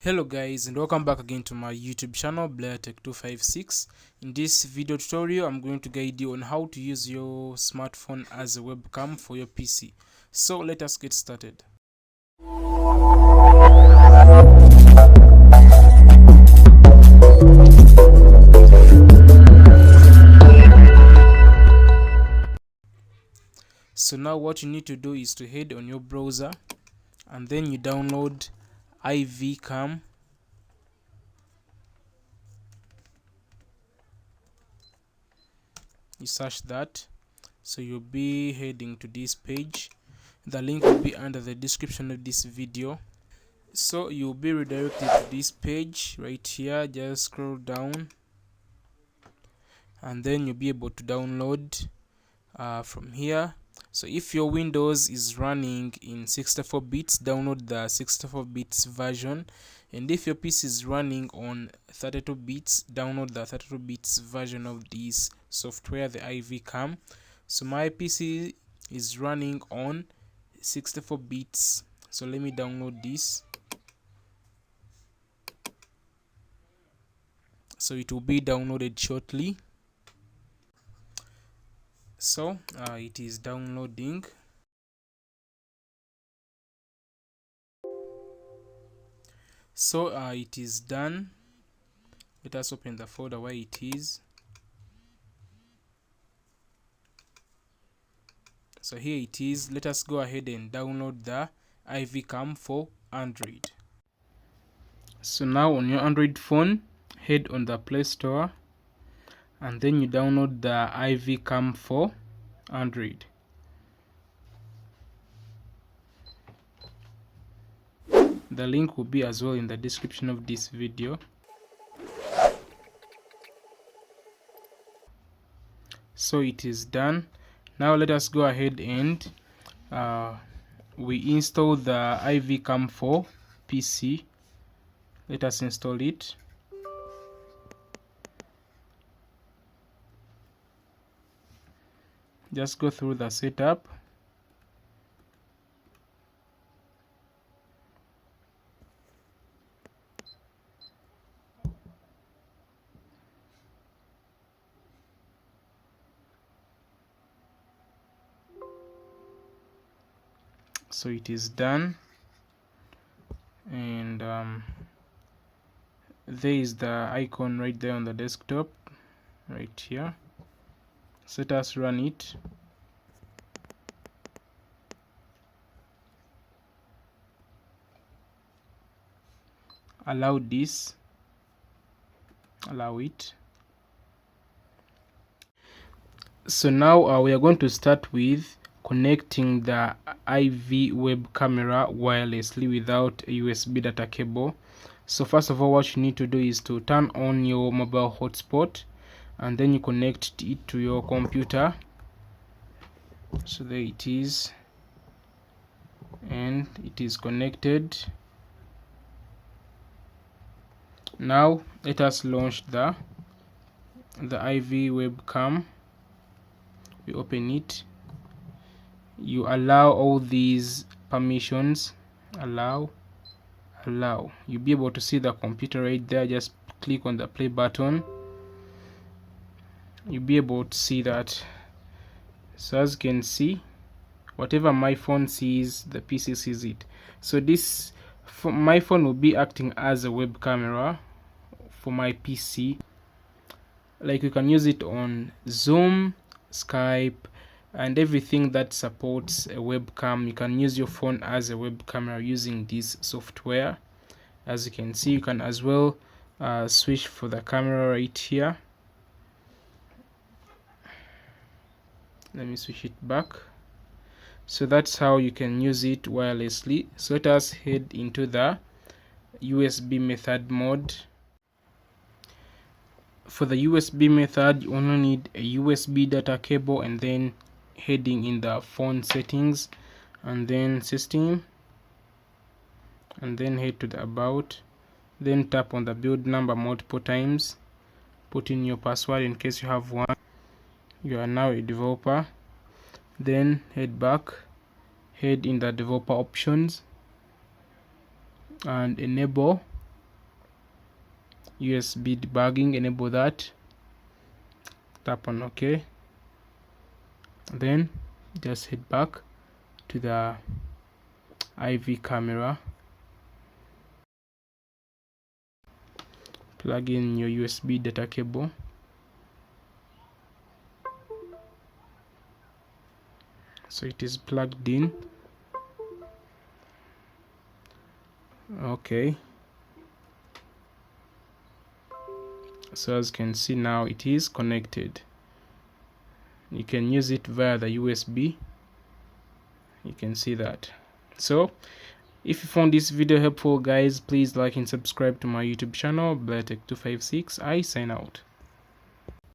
Hello guys, and welcome back again to my YouTube channel BlairTech256. In this video tutorial I'm going to guide you on how to use your smartphone as a webcam for your PC. So let us get started. So now what you need to do is to head on your browser and then you download Webcam. You search that, so you'll be heading to this page. The link will be under the description of this video. So you'll be redirected to this page right here. Just scroll down and then you'll be able to download from here. So if your Windows is running in 64 bits, download the 64 bits version, and if your PC is running on 32 bits, download the 32 bits version of this software, the Webcam. So my PC is running on 64 bits, so let me download this. So it will be downloaded shortly. So it is downloading. So it is done. Let us open the folder where it is. So here it is. Let us go ahead and download the Webcam for Android. So now on your Android phone, head on the Play Store and then you download the Webcam for Android. The link will be as well in the description of this video. So it is done. Now let us go ahead and we install the Webcam for PC. Let us install it. Just go through the setup. So it is done, and there is the icon right there on the desktop right here. So let us run it. Allow this, allow it. So now we are going to start with connecting the IV web camera wirelessly without a USB data cable. So first of all, what you need to do is to turn on your mobile hotspot and then you connect it to your computer. So there it is, and it is connected. Now let us launch the IV webcam. We open it. You allow all these permissions. Allow. You'll be able to see the computer right there. Just click on the play button. You'll be able to see that. So as you can see, whatever my phone sees, the PC sees it. So this my phone will be acting as a web camera for my PC. Like you can use it on Zoom, Skype, and everything that supports a webcam. You can use your phone as a web camera using this software. As you can see, you can as well switch for the camera right here. Let me switch it back. So that's how you can use it wirelessly. So let us head into the USB method mode. For the USB method, you only need a USB data cable, and then heading in the phone settings and then system, and then head to the about, then tap on the build number multiple times, put in your password in case you have one. You are now a developer. Then head back, head in the developer options and enable USB debugging, enable that, tap on OK, then just head back to the IV camera, plug in your USB data cable, so it is plugged in. Okay, so as you can see now it is connected. You can use it via the USB. You can see that. So if you found this video helpful, guys, please like and subscribe to my YouTube channel, BlairTech256. I sign out.